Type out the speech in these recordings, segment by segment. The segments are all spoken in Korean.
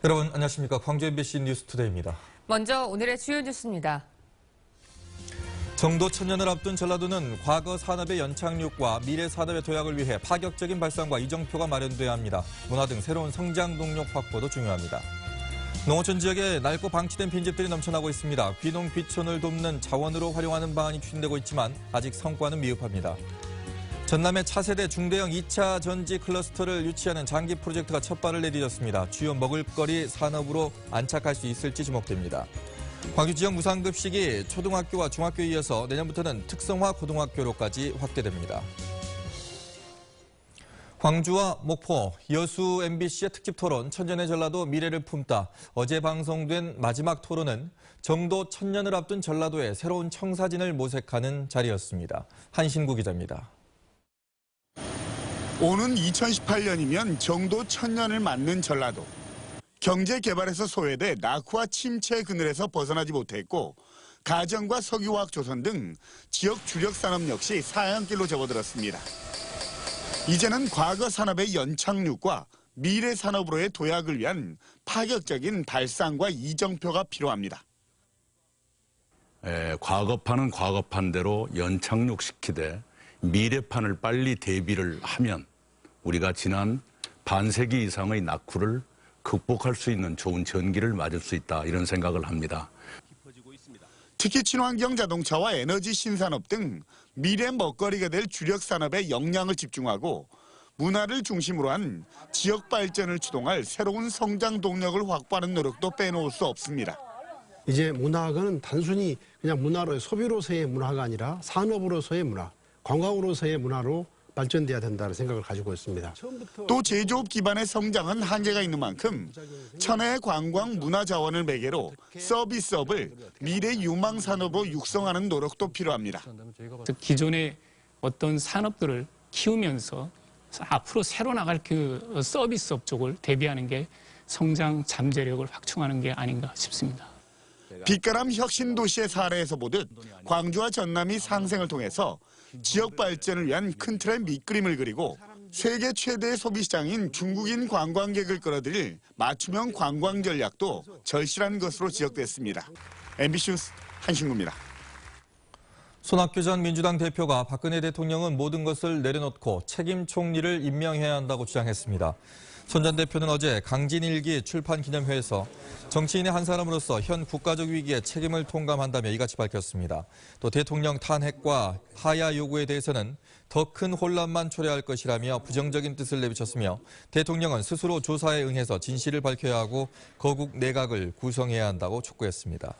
여러분 안녕하십니까. 광주 MBC 뉴스투데이입니다. 먼저 오늘의 주요 뉴스입니다. 정도 천년을 앞둔 전라도는 과거 산업의 연착륙과 미래 산업의 도약을 위해 파격적인 발상과 이정표가 마련돼야 합니다. 문화 등 새로운 성장 동력 확보도 중요합니다. 농어촌 지역에 낡고 방치된 빈집들이 넘쳐나고 있습니다. 귀농 귀촌을 돕는 자원으로 활용하는 방안이 추진되고 있지만 아직 성과는 미흡합니다. 전남의 차세대 중대형 2차 전지 클러스터를 유치하는 장기 프로젝트가 첫 발을 내디뎠습니다. 주요 먹을거리 산업으로 안착할 수 있을지 주목됩니다. 광주 지역 무상급식이 초등학교와 중학교에 이어서 내년부터는 특성화 고등학교로까지 확대됩니다. 광주와 목포, 여수 MBC의 특집 토론 천년의 전라도 미래를 품다. 어제 방송된 마지막 토론은 정도 천년을 앞둔 전라도의 새로운 청사진을 모색하는 자리였습니다. 한신구 기자입니다. 오는 2018년이면 정도 천년을 맞는 전라도. 경제 개발에서 소외돼 낙후와 침체 그늘에서 벗어나지 못했고 가정과 석유화학 조선 등 지역 주력 산업 역시 사양길로 접어들었습니다. 이제는 과거 산업의 연착륙과 미래 산업으로의 도약을 위한 파격적인 발상과 이정표가 필요합니다. 과거판은 과거판대로 연착륙시키되 미래판을 빨리 대비를 하면 우리가 지난 반세기 이상의 낙후를 극복할 수 있는 좋은 전기를 맞을 수 있다, 이런 생각을 합니다. 특히 친환경 자동차와 에너지 신산업 등 미래 먹거리가 될 주력 산업에 역량을 집중하고 문화를 중심으로 한 지역 발전을 추동할 새로운 성장 동력을 확보하는 노력도 빼놓을 수 없습니다. 이제 문화학은 단순히 그냥 문화로의 소비로서의 문화가 아니라 산업으로서의 문화, 관광으로서의 문화로 발전돼야 된다는 생각을 가지고 있습니다. 또 제조업 기반의 성장은 한계가 있는 만큼 천혜의 관광 문화 자원을 매개로 서비스업을 미래 유망 산업으로 육성하는 노력도 필요합니다. 기존의 어떤 산업들을 키우면서 앞으로 새로 나갈 그 서비스업 쪽을 대비하는 게 성장 잠재력을 확충하는 게 아닌가 싶습니다. 빛가람 혁신 도시의 사례에서 보듯 광주와 전남이 상생을 통해서 지역 발전을 위한 큰 틀의 밑그림을 그리고 세계 최대의 소비시장인 중국인 관광객을 끌어들일 맞춤형 관광 전략도 절실한 것으로 지적됐습니다. MBC 뉴스 한신구입니다. 손학규 전 민주당 대표가 박근혜 대통령은 모든 것을 내려놓고 책임 총리를 임명해야 한다고 주장했습니다. 손 전 대표는 어제 강진일기 출판 기념회에서 정치인의 한 사람으로서 현 국가적 위기에 책임을 통감한다며 이같이 밝혔습니다. 또 대통령 탄핵과 하야 요구에 대해서는 더 큰 혼란만 초래할 것이라며 부정적인 뜻을 내비쳤으며 대통령은 스스로 조사에 응해서 진실을 밝혀야 하고 거국 내각을 구성해야 한다고 촉구했습니다.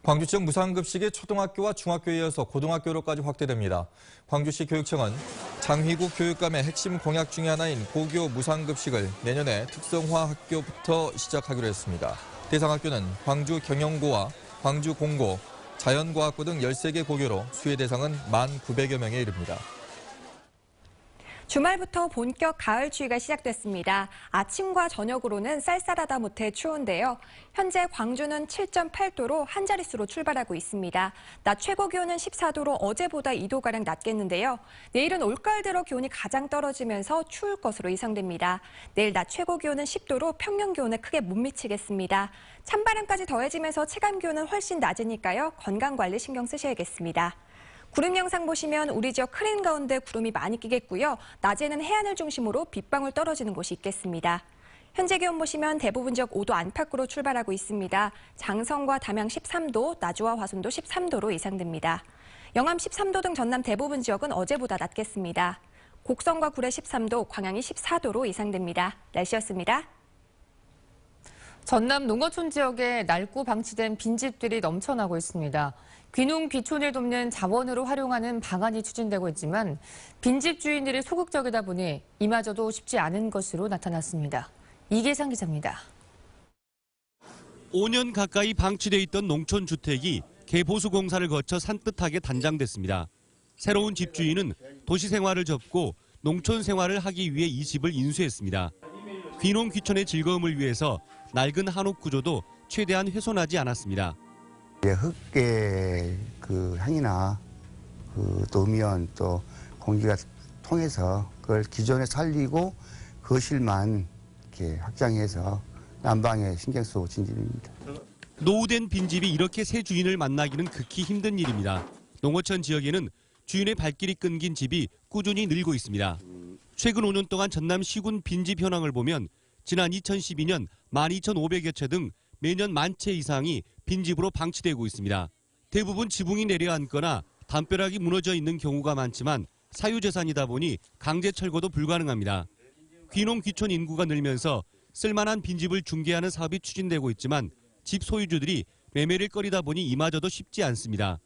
광주 지역 무상급식이 초등학교와 중학교에 이어서 고등학교로까지 확대됩니다. 광주시 교육청은 장휘국 교육감의 핵심 공약 중의 하나인 고교 무상급식을 내년에 특성화 학교부터 시작하기로 했습니다. 대상 학교는 광주 경영고와 광주 공고, 자연과학고 등 13개 고교로 수혜 대상은 1,900여 명에 이릅니다. 주말부터 본격 가을 추위가 시작됐습니다. 아침과 저녁으로는 쌀쌀하다 못해 추운데요. 현재 광주는 7.8도로 한 자릿수로 출발하고 있습니다. 낮 최고 기온은 14도로 어제보다 2도가량 낮겠는데요. 내일은 올가을 들어 기온이 가장 떨어지면서 추울 것으로 예상됩니다. 내일 낮 최고 기온은 10도로 평년 기온에 크게 못 미치겠습니다. 찬바람까지 더해지면서 체감 기온은 훨씬 낮으니까요. 건강관리 신경 쓰셔야겠습니다. 구름 영상 보시면 우리 지역 크레인 가운데 구름이 많이 끼겠고요. 낮에는 해안을 중심으로 빗방울 떨어지는 곳이 있겠습니다. 현재 기온 보시면 대부분 지역 5도 안팎으로 출발하고 있습니다. 장성과 담양 13도, 나주와 화순도 13도로 예상됩니다. 영암 13도 등 전남 대부분 지역은 어제보다 낮겠습니다. 곡성과 구례 13도, 광양이 14도로 예상됩니다. 날씨였습니다. 전남 농어촌 지역에 낡고 방치된 빈집들이 넘쳐나고 있습니다. 귀농 귀촌을 돕는 자원으로 활용하는 방안이 추진되고 있지만 빈집 주인들이 소극적이다 보니 이마저도 쉽지 않은 것으로 나타났습니다. 이계상 기자입니다. 5년 가까이 방치돼 있던 농촌 주택이 개보수 공사를 거쳐 산뜻하게 단장됐습니다. 새로운 집주인은 도시 생활을 접고 농촌 생활을 하기 위해 이 집을 인수했습니다. 귀농 귀촌의 즐거움을 위해서 낡은 한옥 구조도 최대한 훼손하지 않았습니다. 흙의 그 향이나 또 음이온 또 공기가 통해서 그걸 기존에 살리고 거실만 이렇게 확장해서 난방에 신경 쓰고 있는 집입니다. 노후된 빈집이 이렇게 새 주인을 만나기는 극히 힘든 일입니다. 농어촌 지역에는 주인의 발길이 끊긴 집이 꾸준히 늘고 있습니다. 최근 5년 동안 전남 시군 빈집 현황을 보면 지난 2012년 12,500여 채 등 매년 10,000채 이상이 빈집으로 방치되고 있습니다. 대부분 지붕이 내려앉거나 담벼락이 무너져 있는 경우가 많지만 사유재산이다 보니 강제 철거도 불가능합니다. 귀농 귀촌 인구가 늘면서 쓸만한 빈집을 중개하는 사업이 추진되고 있지만 집 소유주들이 매매를 꺼리다 보니 이마저도 쉽지 않습니다.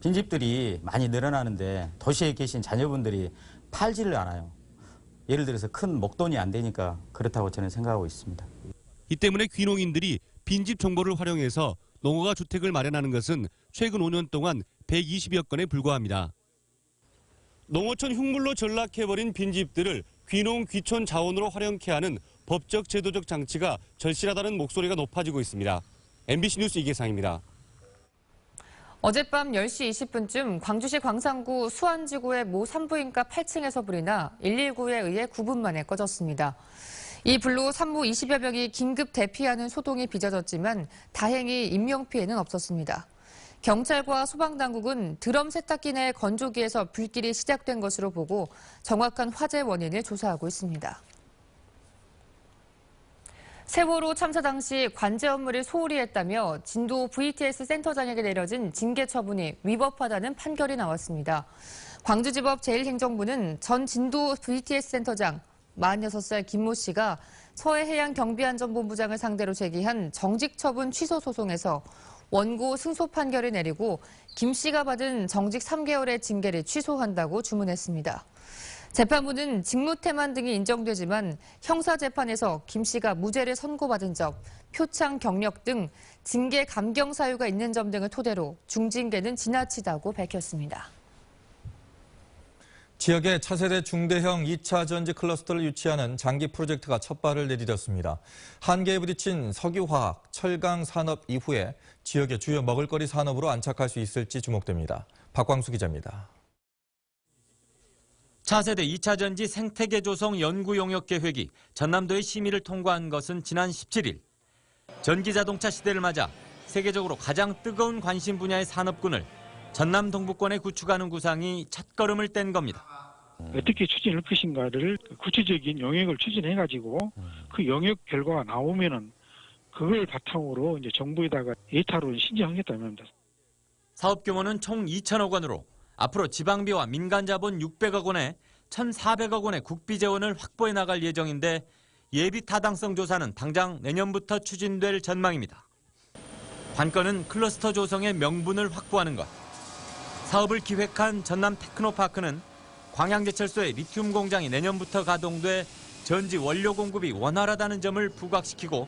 빈집들이 많이 늘어나는데 도시에 계신 자녀분들이 팔지를 않아요. 예를 들어서 큰 목돈이 안 되니까 그렇다고 저는 생각하고 있습니다. 이 때문에 귀농인들이 빈집 정보를 활용해서 농어가 주택을 마련하는 것은 최근 5년 동안 120여 건에 불과합니다. 농어촌 흉물로 전락해버린 빈집들을 귀농 귀촌 자원으로 활용케 하는 법적 제도적 장치가 절실하다는 목소리가 높아지고 있습니다. MBC 뉴스 이계상입니다. 어젯밤 10시 20분쯤 광주시 광산구 수안지구의 모 산부인과 8층에서 불이 나 119에 의해 9분 만에 꺼졌습니다. 이 불로 산모 20여 명이 긴급 대피하는 소동이 빚어졌지만 다행히 인명피해는 없었습니다. 경찰과 소방당국은 드럼 세탁기 내 건조기에서 불길이 시작된 것으로 보고 정확한 화재 원인을 조사하고 있습니다. 세월호 참사 당시 관제 업무를 소홀히 했다며 진도 VTS 센터장에게 내려진 징계 처분이 위법하다는 판결이 나왔습니다. 광주지법 제1행정부는 전 진도 VTS 센터장 46살 김모 씨가 서해해양경비안전본부장을 상대로 제기한 정직처분 취소 소송에서 원고 승소 판결을 내리고 김 씨가 받은 정직 3개월의 징계를 취소한다고 주문했습니다. 재판부는 직무태만 등이 인정되지만 형사재판에서 김 씨가 무죄를 선고받은 점, 표창 경력 등 징계 감경 사유가 있는 점 등을 토대로 중징계는 지나치다고 밝혔습니다. 지역에 차세대 중대형 2차 전지 클러스터를 유치하는 장기 프로젝트가 첫 발을 내디뎠습니다. 한계에 부딪힌 석유화학, 철강 산업 이후에 지역의 주요 먹을거리 산업으로 안착할 수 있을지 주목됩니다. 박광수 기자입니다. 차세대 2차 전지 생태계 조성 연구 용역 계획이 전남도의 심의를 통과한 것은 지난 17일. 전기자동차 시대를 맞아 세계적으로 가장 뜨거운 관심 분야의 산업군을 전남 동부권에 구축하는 구상이 첫걸음을 뗀 겁니다. 어떻게 추진할 것인가를 구체적인 영역을 추진해가지고 그 영역 결과가 나오면은 그걸 바탕으로 이제 정부에다가 예타로 신청하겠다는 겁니다. 사업 규모는 총 2천억 원으로 앞으로 지방비와 민간 자본 600억 원에 1,400억 원의 국비 재원을 확보해 나갈 예정인데 예비 타당성 조사는 당장 내년부터 추진될 전망입니다. 관건은 클러스터 조성의 명분을 확보하는 것. 사업을 기획한 전남 테크노파크는 광양제철소의 리튬 공장이 내년부터 가동돼 전지 원료 공급이 원활하다는 점을 부각시키고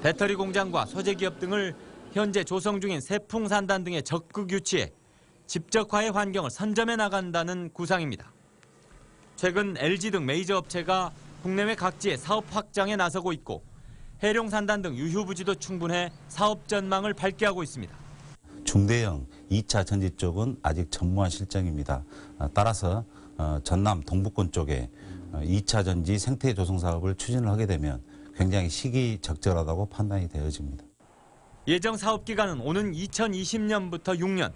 배터리 공장과 소재기업 등을 현재 조성 중인 세풍산단 등에 적극 유치해 집적화의 환경을 선점해 나간다는 구상입니다. 최근 LG 등 메이저 업체가 국내외 각지의 사업 확장에 나서고 있고 해룡산단 등 유휴부지도 충분해 사업 전망을 밝게 하고 있습니다. 중대형 2차 전지 쪽은 아직 전무한 실정입니다. 따라서 전남 동부권 쪽에 2차 전지 생태 조성 사업을 추진을 하게 되면 굉장히 시기적절하다고 판단이 되어집니다. 예정 사업 기간은 오는 2020년부터 6년.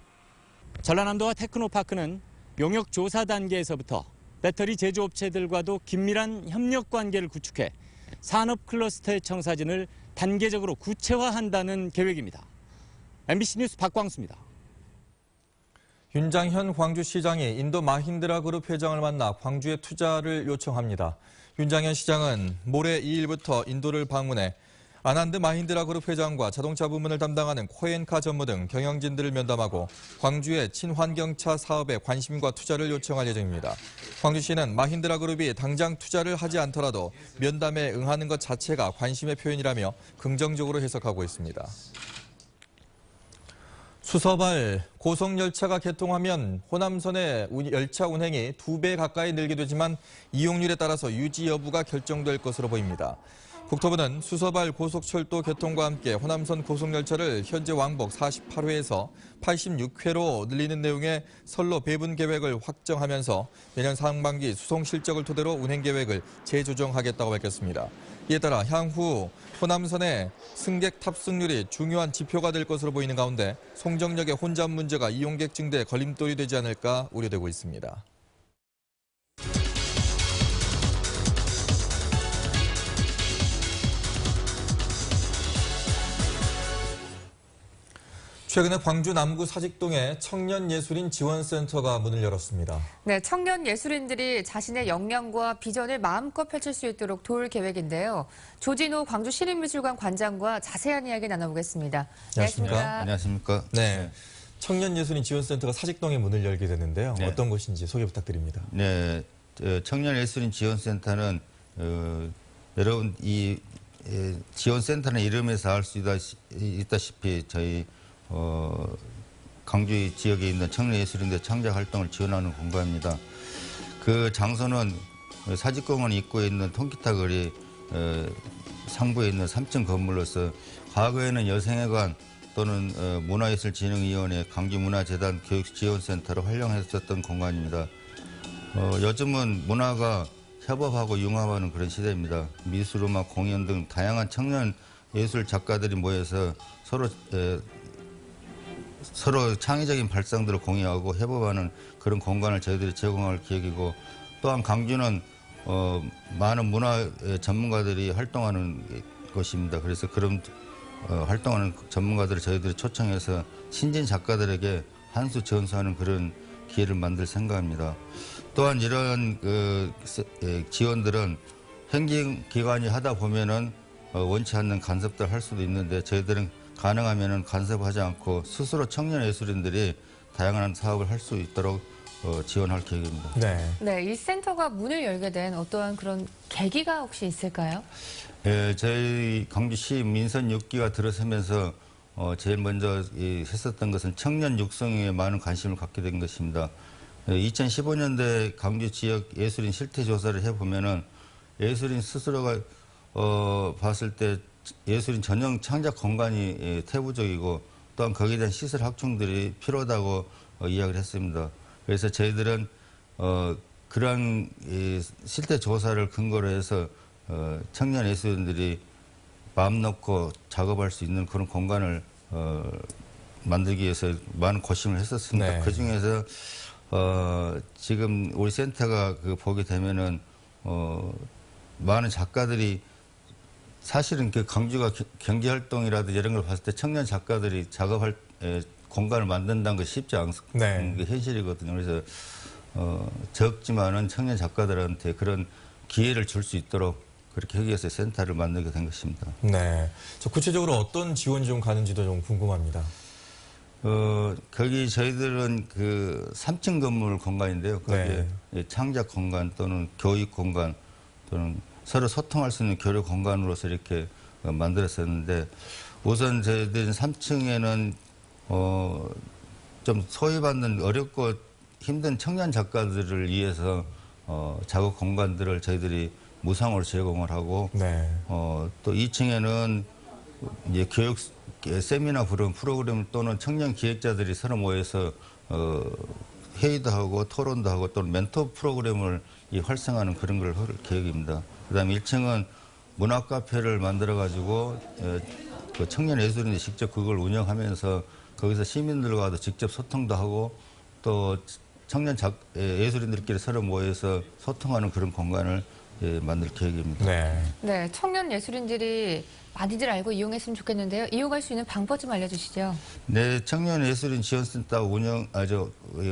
전라남도와 테크노파크는 용역 조사 단계에서부터 배터리 제조업체들과도 긴밀한 협력 관계를 구축해 산업 클러스터의 청사진을 단계적으로 구체화한다는 계획입니다. MBC 뉴스 박광수입니다. 윤장현 광주시장이 인도 마힌드라 그룹 회장을 만나 광주에 투자를 요청합니다. 윤장현 시장은 모레 2일부터 인도를 방문해 아난드 마힌드라 그룹 회장과 자동차 부문을 담당하는 코엔카 전무 등 경영진들을 면담하고 광주의 친환경차 사업에 관심과 투자를 요청할 예정입니다. 광주시는 마힌드라 그룹이 당장 투자를 하지 않더라도 면담에 응하는 것 자체가 관심의 표현이라며 긍정적으로 해석하고 있습니다. 수서발 고속열차가 개통하면 호남선의 열차 운행이 2배 가까이 늘게 되지만 이용률에 따라서 유지 여부가 결정될 것으로 보입니다. 국토부는 수서발 고속철도 개통과 함께 호남선 고속열차를 현재 왕복 48회에서 86회로 늘리는 내용의 선로 배분 계획을 확정하면서 내년 상반기 수송 실적을 토대로 운행 계획을 재조정하겠다고 밝혔습니다. 이에 따라 향후 호남선의 승객 탑승률이 중요한 지표가 될 것으로 보이는 가운데 송정역의 혼잡 문제가 이용객 증대에 걸림돌이 되지 않을까 우려되고 있습니다. 최근에 광주 남구 사직동에 청년예술인 지원센터가 문을 열었습니다. 네, 청년 예술인들이 자신의 역량과 비전을 마음껏 펼칠 수 있도록 도울 계획인데요. 조진호 광주시립미술관 관장과 자세한 이야기 나눠보겠습니다. 안녕하십니까? 안녕하십니까? 네, 청년예술인 지원센터가 사직동에 문을 열게 됐는데요. 네. 어떤 곳인지 소개 부탁드립니다. 네, 청년예술인 지원센터는 여러분 이 지원센터는 이름에서 알 수 있다시피 저희 강주 지역에 있는 청년예술인들 창작 활동을 지원하는 공간입니다. 그 장소는 사직공원 입구에 있는 통기타 거리 상부에 있는 3층 건물로서 과거에는 여성회관 또는 문화예술진흥위원회 강주문화재단 교육지원센터로 활용했었던 공간입니다. 요즘은 문화가 협업하고 융합하는 그런 시대입니다. 미술, 음악, 공연 등 다양한 청년 예술 작가들이 모여서 서로 창의적인 발상들을 공유하고 협업하는 그런 공간을 저희들이 제공할 계획이고, 또한 강주는 많은 문화 전문가들이 활동하는 곳입니다. 그래서 그런 활동하는 전문가들을 저희들이 초청해서 신진 작가들에게 한 수 전수하는 그런 기회를 만들 생각입니다. 또한 이런 지원들은 행정기관이 하다 보면은 원치 않는 간섭들 할 수도 있는데, 저희들은 가능하면은 간섭하지 않고 스스로 청년 예술인들이 다양한 사업을 할 수 있도록 지원할 계획입니다. 네, 이 센터가 문을 열게 된 어떠한 그런 계기가 혹시 있을까요? 저희 강주시 민선 6기가 들어서면서 제일 먼저 했었던 것은 청년 육성에 많은 관심을 갖게 된 것입니다. 2015년대 강주 지역 예술인 실태 조사를 해보면은 예술인 스스로가 봤을 때 예술인 전용 창작 공간이 태부적이고, 또한 거기에 대한 시설 확충들이 필요하다고 이야기를 했습니다. 그래서 저희들은 그러한 실태 조사를 근거로 해서 청년 예술인들이 마음 놓고 작업할 수 있는 그런 공간을 만들기 위해서 많은 고심을 했었습니다. 네. 그 중에서 지금 우리 센터가 보게 되면은 많은 작가들이 사실은 그 강주가 경제활동이라든지 이런 걸 봤을 때 청년 작가들이 작업할 공간을 만든다는 것이 쉽지 않은 게 현실이거든요. 그래서 적지만은 청년 작가들한테 그런 기회를 줄 수 있도록 그렇게 하기 위해서 센터를 만들게 된 것입니다. 네, 저 구체적으로 어떤 지원이 좀 가는지도 좀 궁금합니다. 거기 저희들은 그 3층 건물 공간인데요. 거기에 창작 공간 또는 교육 공간 또는 서로 소통할 수 있는 교류 공간으로서 이렇게 만들었었는데, 우선 저희들은 3층에는 좀 소외받는 어렵고 힘든 청년 작가들을 위해서 작업 공간들을 저희들이 무상으로 제공을 하고, 또 2층에는 이제 교육 세미나 그런 프로그램 또는 청년 기획자들이 서로 모여서 회의도 하고 토론도 하고 또는 멘토 프로그램을 활성화하는 그런 걸 할 계획입니다. 그다음에 1층은 문화 카페를 만들어 가지고 그 청년 예술인들이 직접 그걸 운영하면서 거기서 시민들과도 직접 소통도 하고 또 청년 예술인들끼리 서로 모여서 소통하는 그런 공간을 만들 계획입니다. 네, 청년 예술인들이 많이들 알고 이용했으면 좋겠는데요. 이용할 수 있는 방법 좀 알려주시죠. 네, 청년 예술인 지원센터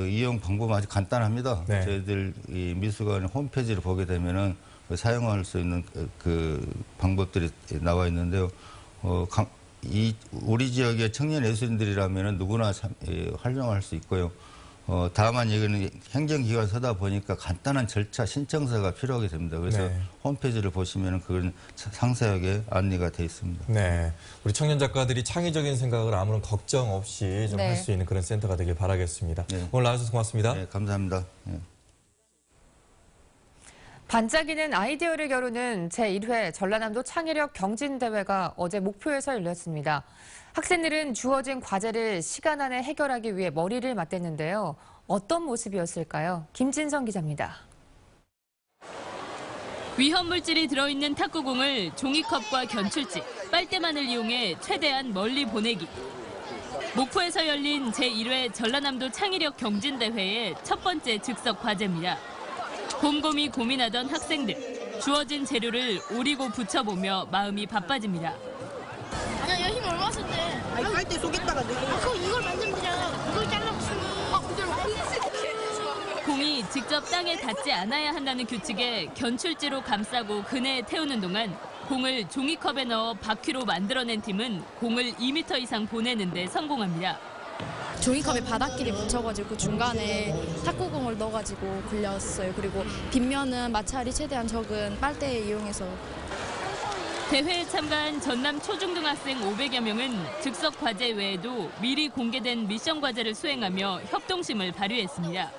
이용 방법은 아주 간단합니다. 저희들 이 미술관 홈페이지를 보게 되면은 사용할 수 있는 그 방법들이 나와 있는데요. 우리 지역의 청년 예술인들이라면은 누구나 활용할 수 있고요. 다만 이거는 행정기관 서다 보니까 간단한 절차 신청서가 필요하게 됩니다. 그래서 홈페이지를 보시면 그건 상세하게 안내가 되어 있습니다. 네, 우리 청년 작가들이 창의적인 생각을 아무런 걱정 없이 좀 할 수 있는 그런 센터가 되길 바라겠습니다. 오늘 나와주셔서 고맙습니다. 네, 감사합니다. 반짝이는 아이디어를 겨루는 제1회 전라남도 창의력 경진대회가 어제 목포에서 열렸습니다. 학생들은 주어진 과제를 시간 안에 해결하기 위해 머리를 맞댔는데요. 어떤 모습이었을까요? 김진성 기자입니다. 위험물질이 들어있는 탁구공을 종이컵과 견출지, 빨대만을 이용해 최대한 멀리 보내기. 목포에서 열린 제1회 전라남도 창의력 경진대회의 첫 번째 즉석 과제입니다. 곰곰이 고민하던 학생들, 주어진 재료를 오리고 붙여보며 마음이 바빠집니다. 야, 힘 얼마 썼대? 아니, 빨대 속에다가 넣어. 그거 이걸 만들면 되잖아. 그걸 잘라붙이면. 공이 직접 땅에 닿지 않아야 한다는 규칙에 견출지로 감싸고 그네에 태우는 동안 공을 종이컵에 넣어 바퀴로 만들어낸 팀은 공을 2m 이상 보내는 데 성공합니다. 종이컵에 바닥끼리 붙여가지고 중간에 탁구공을 넣어가지고 굴렸어요. 그리고 빗면은 마찰이 최대한 적은 빨대에 이용해서. 대회에 참가한 전남 초중등학생 500여 명은 즉석 과제 외에도 미리 공개된 미션 과제를 수행하며 협동심을 발휘했습니다.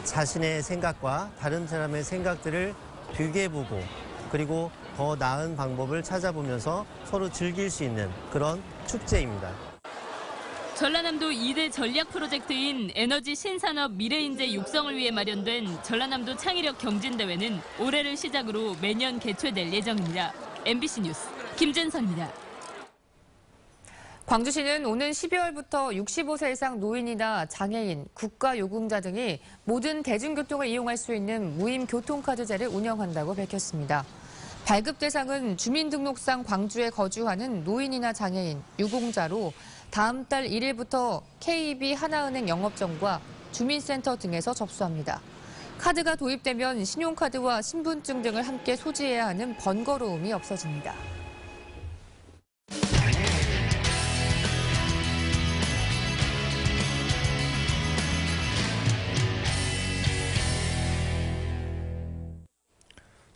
자신의 생각과 다른 사람의 생각들을 비교해보고 그리고 더 나은 방법을 찾아보면서 서로 즐길 수 있는 그런 축제입니다. 전라남도 2대 전략 프로젝트인 에너지 신산업 미래인재 육성을 위해 마련된 전라남도 창의력 경진대회는 올해를 시작으로 매년 개최될 예정입니다. MBC 뉴스 김진선입니다. 광주시는 오는 12월부터 65세 이상 노인이나 장애인, 국가요금자 등이 모든 대중교통을 이용할 수 있는 무임 교통카드제를 운영한다고 밝혔습니다. 발급 대상은 주민등록상 광주에 거주하는 노인이나 장애인, 유공자로 다음 달 1일부터 KB 하나은행 영업점과 주민센터 등에서 접수합니다. 카드가 도입되면 신용카드와 신분증 등을 함께 소지해야 하는 번거로움이 없어집니다.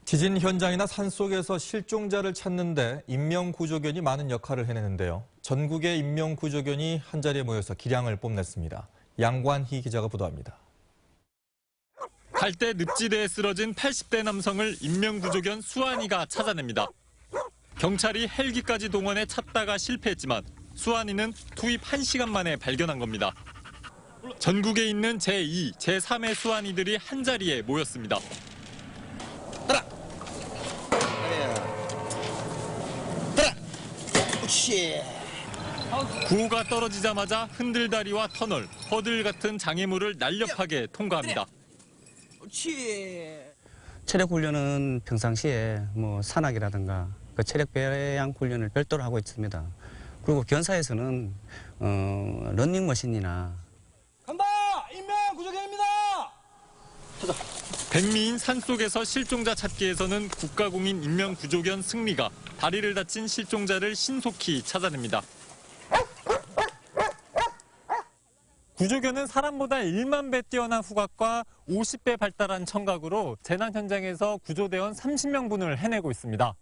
지진 현장이나 산속에서 실종자를 찾는데 인명구조견이 많은 역할을 해내는데요. 전국의 인명구조견이 한자리에 모여서 기량을 뽐냈습니다. 양관희 기자가 보도합니다. 갈대 늪지대에 쓰러진 80대 남성을 인명구조견 수환이가 찾아냅니다. 경찰이 헬기까지 동원해 찾다가 실패했지만 수환이는 투입 1시간 만에 발견한 겁니다. 전국에 있는 제2, 제3의 수환이들이 한자리에 모였습니다. 구호가 떨어지자마자 흔들다리와 터널, 허들 같은 장애물을 날렵하게 통과합니다. 체력 훈련은 평상시에 산악이라든가 그 체력 배양 훈련을 별도로 하고 있습니다. 그리고 견사에서는 러닝머신이나 간다! 인명구조견입니다! 백미인 산속에서 실종자 찾기에서는 국가공인 인명구조견 승리가 다리를 다친 실종자를 신속히 찾아냅니다. 구조견은 사람보다 1만 배 뛰어난 후각과 50배 발달한 청각으로 재난 현장에서 구조대원 30명분을 해내고 있습니다.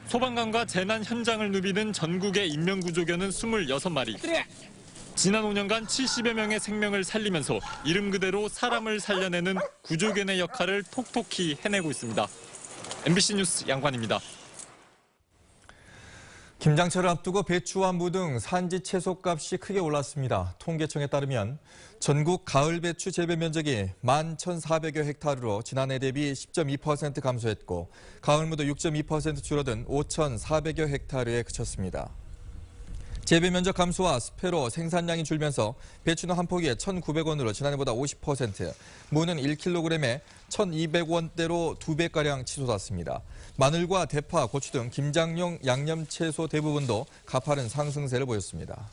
소방관과 재난 현장을 누비는 전국의 인명구조견은 26마리. 지난 5년간 70여 명의 생명을 살리면서 이름 그대로 사람을 살려내는 구조견의 역할을 톡톡히 해내고 있습니다. MBC 뉴스 양관입니다. 김장철을 앞두고 배추와 무 등 산지 채소값이 크게 올랐습니다. 통계청에 따르면 전국 가을 배추 재배 면적이 11,400여 헥타르로 지난해 대비 10.2% 감소했고 가을 무도 6.2% 줄어든 5,400여 헥타르에 그쳤습니다. 재배 면적 감소와 스페로 생산량이 줄면서 배추는 한 포기에 1,900원으로 지난해보다 50%, 무는 1kg에 1,200원대로 2배가량 치솟았습니다. 마늘과 대파, 고추 등 김장용 양념 채소 대부분도 가파른 상승세를 보였습니다.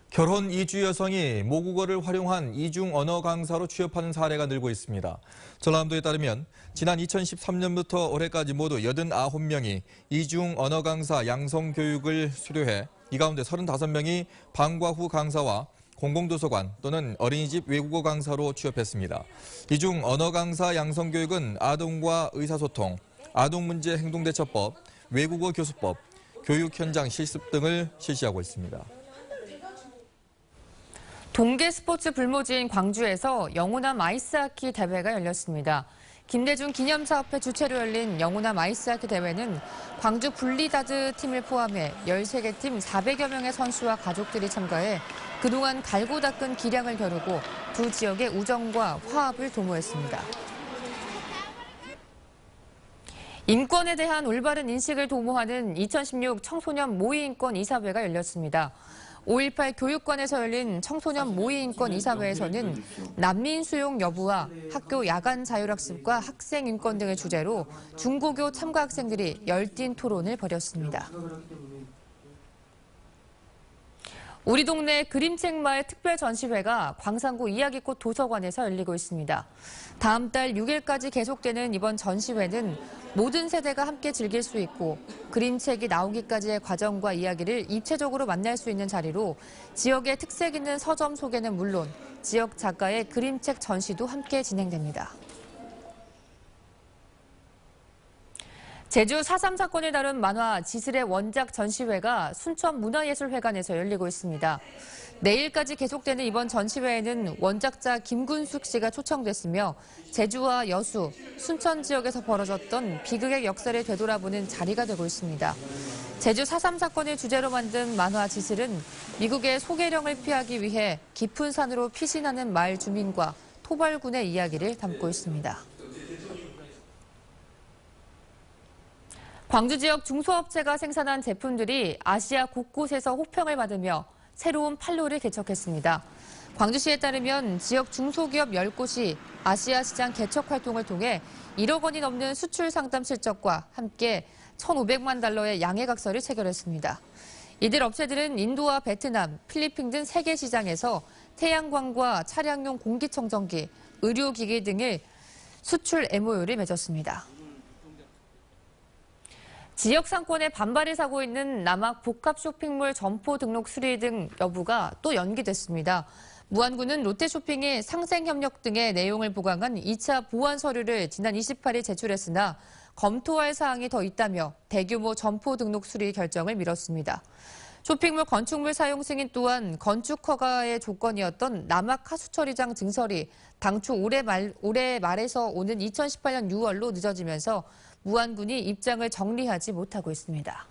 결혼 이주 여성이 모국어를 활용한 이중 언어 강사로 취업하는 사례가 늘고 있습니다. 전라남도에 따르면 지난 2013년부터 올해까지 모두 89명이 이중 언어 강사 양성 교육을 수료해 이 가운데 35명이 방과 후 강사와 공공도서관 또는 어린이집 외국어 강사로 취업했습니다. 이중 언어 강사 양성 교육은 아동과 의사소통, 아동문제 행동대처법, 외국어 교수법, 교육 현장 실습 등을 실시하고 있습니다. 동계 스포츠 불모지인 광주에서 영호남 아이스하키 대회가 열렸습니다. 김대중 기념사업회 주최로 열린 영호남 아이스하키 대회는 광주 분리다드 팀을 포함해 13개 팀 400여 명의 선수와 가족들이 참가해 그동안 갈고 닦은 기량을 겨루고 두 지역의 우정과 화합을 도모했습니다. 인권에 대한 올바른 인식을 도모하는 2016 청소년 모의인권 이사회가 열렸습니다. 5.18 교육관에서 열린 청소년 모의인권 이사회에서는 난민 수용 여부와 학교 야간 자율학습과 학생 인권 등을 주제로 중고교 참가 학생들이 열띤 토론을 벌였습니다. 우리 동네 그림책 마을 특별 전시회가 광산구 이야기꽃 도서관에서 열리고 있습니다. 다음 달 6일까지 계속되는 이번 전시회는 모든 세대가 함께 즐길 수 있고 그림책이 나오기까지의 과정과 이야기를 입체적으로 만날 수 있는 자리로 지역의 특색 있는 서점 소개는 물론 지역 작가의 그림책 전시도 함께 진행됩니다. 제주 4.3 사건을 다룬 만화 지슬의 원작 전시회가 순천문화예술회관에서 열리고 있습니다. 내일까지 계속되는 이번 전시회에는 원작자 김군숙 씨가 초청됐으며 제주와 여수, 순천 지역에서 벌어졌던 비극의 역사를 되돌아보는 자리가 되고 있습니다. 제주 4.3 사건을 주제로 만든 만화 지슬은 미국의 소개령을 피하기 위해 깊은 산으로 피신하는 마을 주민과 토벌군의 이야기를 담고 있습니다. 광주 지역 중소업체가 생산한 제품들이 아시아 곳곳에서 호평을 받으며 새로운 판로를 개척했습니다. 광주시에 따르면 지역 중소기업 10곳이 아시아 시장 개척 활동을 통해 1억 원이 넘는 수출 상담 실적과 함께 1,500만 달러의 양해각서를 체결했습니다. 이들 업체들은 인도와 베트남, 필리핀 등 세계 시장에서 태양광과 차량용 공기청정기, 의료기기 등을 수출 MOU를 맺었습니다. 지역 상권에 반발을 사고 있는 남악 복합 쇼핑몰 점포 등록 수리 등 여부가 또 연기됐습니다. 무안구는 롯데쇼핑이 상생협력 등의 내용을 보강한 2차 보완 서류를 지난 28일 제출했으나 검토할 사항이 더 있다며 대규모 점포 등록 수리 결정을 미뤘습니다. 쇼핑몰 건축물 사용 승인 또한 건축 허가의 조건이었던 남악 하수처리장 증설이 당초 올해 말에서 오는 2018년 6월로 늦어지면서 무안군이 입장을 정리하지 못하고 있습니다.